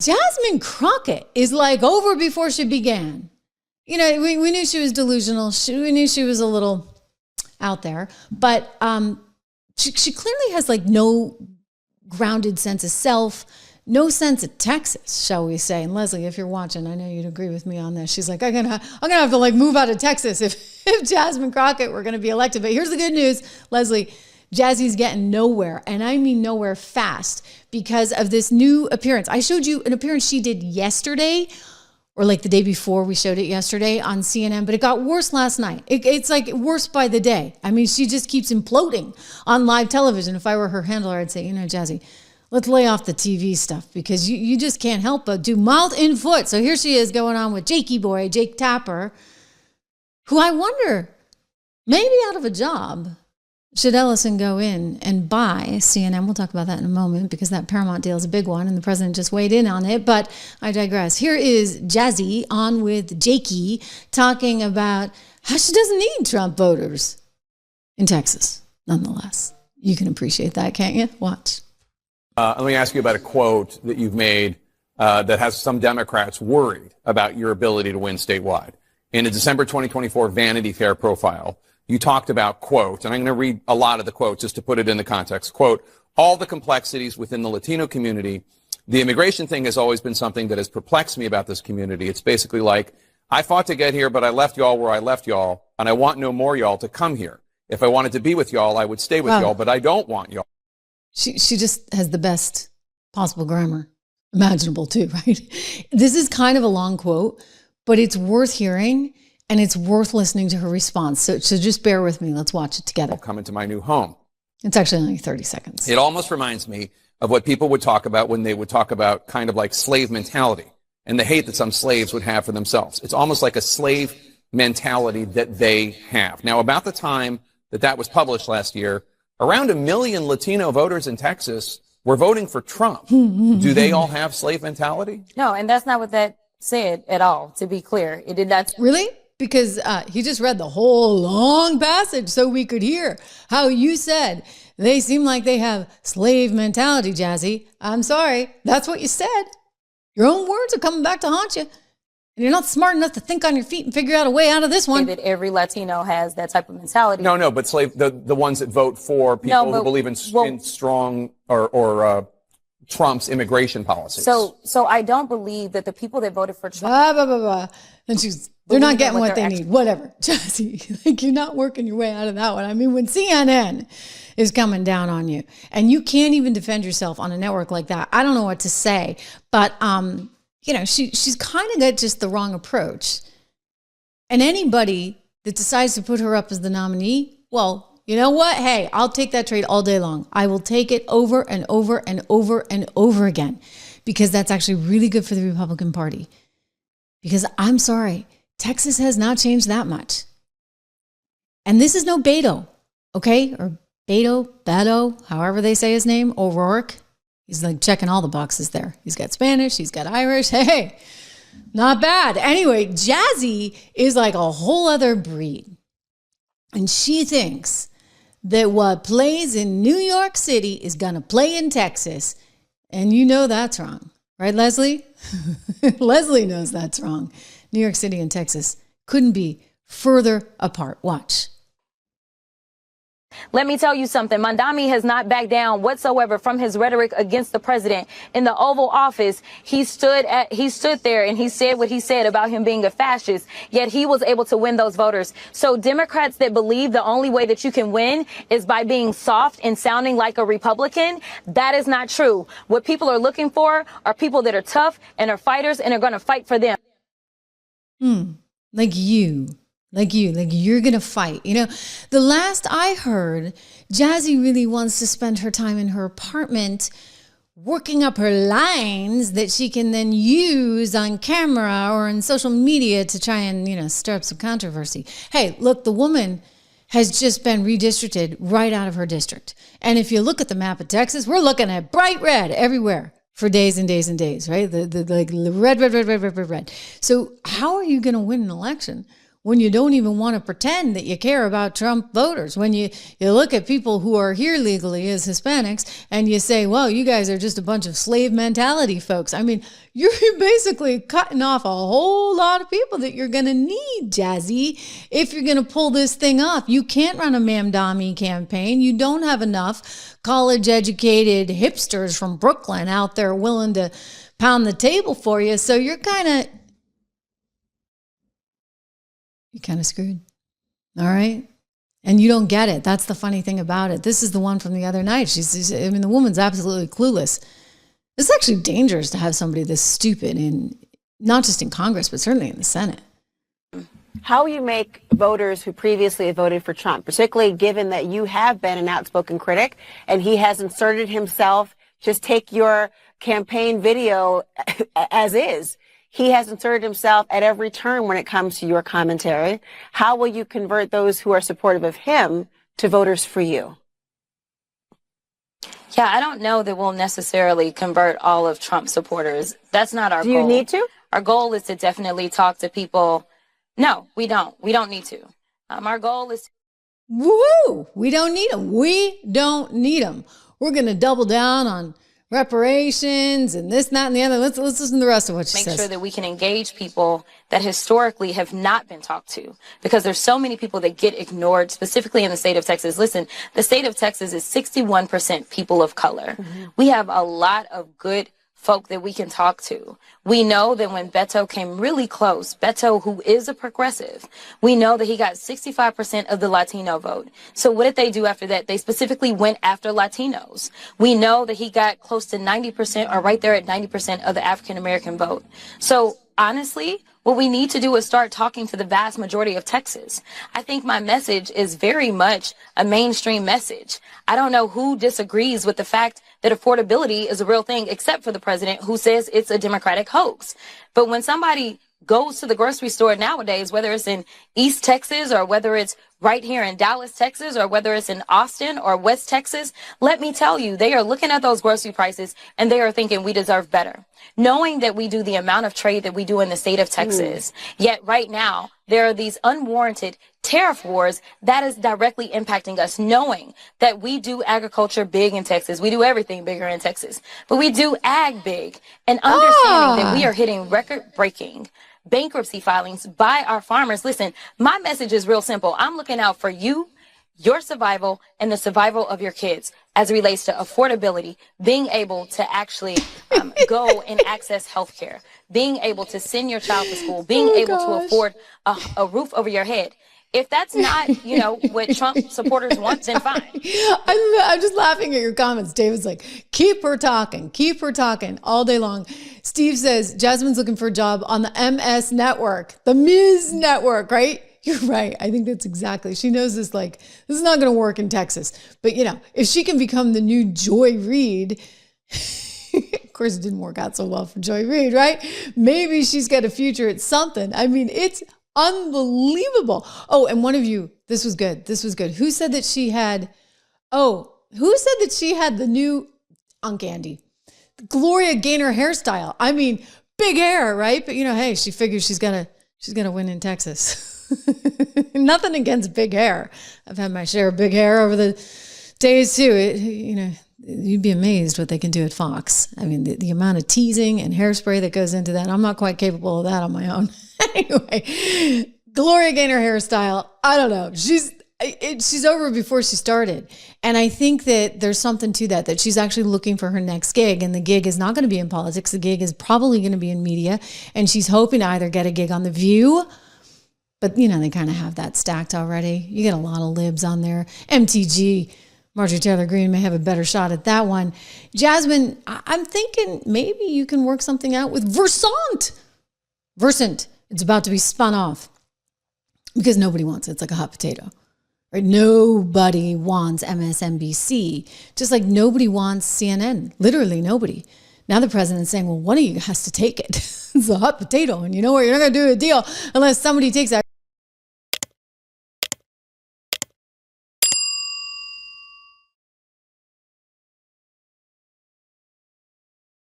Jasmine Crockett is like over before she began. You know, we knew she was delusional. We knew she was a little out there, but she clearly has like no grounded sense of self, no sense of Texas, shall we say. And Leslie, if you're watching, I know you'd agree with me on this. She's like, I'm gonna have to like move out of Texas if Jasmine Crockett were gonna be elected. But here's the good news, Leslie. Jazzy's getting nowhere, and I mean nowhere fast, because of this new appearance. I showed you an appearance she did yesterday, or like the day before. We showed it yesterday on CNN, but it got worse last night. It's like worse by the day. I mean, she just keeps imploding on live television. If I were her handler, I'd say, you know, Jazzy, let's lay off the TV stuff, because you just can't help but do mouth in foot. So here she is going on with Jakey boy, Jake Tapper, who I wonder, maybe out of a job, should Ellison go in and buy CNN? We'll talk about that in a moment, because that Paramount deal is a big one and the president just weighed in on it. But I digress. Here is Jazzy on with Jakey talking about how she doesn't need Trump voters in Texas. Nonetheless, you can appreciate that, can't you? Watch. Let me ask you about a quote that you've made that has some Democrats worried about your ability to win statewide. In a December 2024 Vanity Fair profile, you talked about, quote, and I'm going to read a lot of the quote just to put it in the context, quote, all the complexities within the Latino community. The immigration thing has always been something that has perplexed me about this community. It's basically like, I fought to get here, but I left y'all where I left y'all, and I want no more y'all to come here. If I wanted to be with y'all, I would stay with y'all, but I don't want y'all. She just has the best possible grammar imaginable too, right? This is kind of a long quote, but it's worth hearing. And it's worth listening to her response. So just bear with me. Let's watch it together. I'll come into my new home. It's actually only 30 seconds. It almost reminds me of what people would talk about when they would talk about kind of like slave mentality and the hate that some slaves would have for themselves. It's almost like a slave mentality that they have. Now, about the time that was published last year, around 1 million Latino voters in Texas were voting for Trump. Do they all have slave mentality? No, and that's not what that said at all, to be clear. It did not. Really? Because he just read the whole long passage so we could hear how you said they seem like they have slave mentality, Jazzy. I'm sorry. That's what you said. Your own words are coming back to haunt you. And you're not smart enough to think on your feet and figure out a way out of this one. That every Latino has that type of mentality. No, but the ones that vote for people who believe in strong or Trump's immigration policies. So I don't believe that the people that voted for Trump. And they're not getting what they need. Whatever. Jazzy, like, you're not working your way out of that one. I mean, when CNN is coming down on you and you can't even defend yourself on a network like that, I don't know what to say. But, you know, she's kind of got just the wrong approach. And anybody that decides to put her up as the nominee, well, you know what? Hey, I'll take that trade all day long. I will take it over and over and over and over again, because that's actually really good for the Republican Party. Because I'm sorry, Texas has not changed that much. And this is no Beto, okay? Or Beto, however they say his name, O'Rourke. He's like checking all the boxes there. He's got Spanish, he's got Irish. Hey, not bad. Anyway, Jazzy is like a whole other breed. And she thinks that what plays in New York City is going to play in Texas. And you know that's wrong. Right, Leslie? Leslie knows that's wrong. New York City and Texas couldn't be further apart. Watch. Let me tell you something. Mandami has not backed down whatsoever from his rhetoric against the president. In the Oval Office, he stood there and he said what he said about him being a fascist, yet he was able to win those voters. So Democrats that believe the only way that you can win is by being soft and sounding like a Republican, that is not true. What people are looking for are people that are tough and are fighters and are going to fight for them. Like you're going to fight. You know, the last I heard, Jazzy really wants to spend her time in her apartment working up her lines that she can then use on camera or on social media to try and, you know, stir up some controversy. Hey, look, the woman has just been redistricted right out of her district. And if you look at the map of Texas, we're looking at bright red everywhere for days and days and days, right? The red. So how are you going to win an election when you don't even want to pretend that you care about Trump voters. When you look at people who are here legally as Hispanics and you say, well, you guys are just a bunch of slave mentality folks. I mean, you're basically cutting off a whole lot of people that you're going to need, Jazzy, if you're going to pull this thing off. You can't run a Mamdani campaign. You don't have enough college-educated hipsters from Brooklyn out there willing to pound the table for you. So you're kind of screwed. All right. And you don't get it. That's the funny thing about it. This is the one from the other night. I mean, the woman's absolutely clueless. It's actually dangerous to have somebody this stupid not just in Congress, but certainly in the Senate. How you make voters who previously have voted for Trump, particularly given that you have been an outspoken critic and he has inserted himself, just take your campaign video as is. He has inserted himself at every turn when it comes to your commentary. How will you convert those who are supportive of him to voters for you? Yeah, I don't know that we'll necessarily convert all of Trump supporters. That's not our goal. Do you need to? Our goal is to definitely talk to people. No, we don't. We don't need to. Our goal is. Woo! We don't need them. We don't need them. We're going to double down on reparations and this, that, and the other. Let's listen to the rest of what she says. Make sure that we can engage people that historically have not been talked to, because there's so many people that get ignored, specifically in the state of Texas. Listen, the state of Texas is 61% people of color. Mm-hmm. We have a lot of good folk that we can talk to. We know that when Beto came really close, Beto, who is a progressive, we know that he got 65% of the Latino vote. So what did they do after that? They specifically went after Latinos. We know that he got close to 90% or right there at 90% of the African American vote. So honestly, what we need to do is start talking to the vast majority of Texas. I think my message is very much a mainstream message. I don't know who disagrees with the fact that affordability is a real thing, except for the president, who says it's a Democratic hoax. But when somebody goes to the grocery store nowadays, whether it's in East Texas or whether it's right here in Dallas, Texas, or whether it's in Austin or West Texas, let me tell you, they are looking at those grocery prices and they are thinking we deserve better. Knowing that we do the amount of trade that we do in the state of Texas, yet right now there are these unwarranted tariff wars that is directly impacting us, knowing that we do agriculture big in Texas. We do everything bigger in Texas, but we do ag big, and understanding that we are hitting record-breaking bankruptcy filings by our farmers. Listen, my message is real simple. I'm looking out for you, your survival, and the survival of your kids as it relates to affordability, being able to actually go and access health care, being able to send your child to school, being able to afford a roof over your head. If that's not, what Trump supporters want, then fine. I'm just laughing at your comments. David's like, keep her talking all day long. Steve says, Jasmine's looking for a job on the MS network, the Ms. network, right? You're right. I think that's exactly. She knows this, this is not going to work in Texas. But, if she can become the new Joy Reid, of course, it didn't work out so well for Joy Reid, right? Maybe she's got a future at something. I mean, it's unbelievable. Oh, and one of you, this was good. Who said that she had the new Unc Andy, Gloria Gaynor hairstyle? I mean, big hair, right? But hey, she figures she's gonna win in Texas. Nothing against big hair. I've had my share of big hair over the days too. You'd be amazed what they can do at Fox. I mean, the amount of teasing and hairspray that goes into that. I'm not quite capable of that on my own. Anyway, Gloria Gaynor hairstyle. I don't know. She's over before she started. And I think that there's something to that she's actually looking for her next gig. And the gig is not going to be in politics. The gig is probably going to be in media. And she's hoping to either get a gig on The View, but they kind of have that stacked already. You get a lot of libs on there. MTG, Marjorie Taylor Greene may have a better shot at that one. Jasmine, I'm thinking maybe you can work something out with Versant. It's about to be spun off because nobody wants it. It's like a hot potato, right? Nobody wants MSNBC, just like nobody wants CNN. Literally nobody. Now the president's saying, well, one of you has to take it. It's a hot potato. And you know what? You're not going to do a deal unless somebody takes that.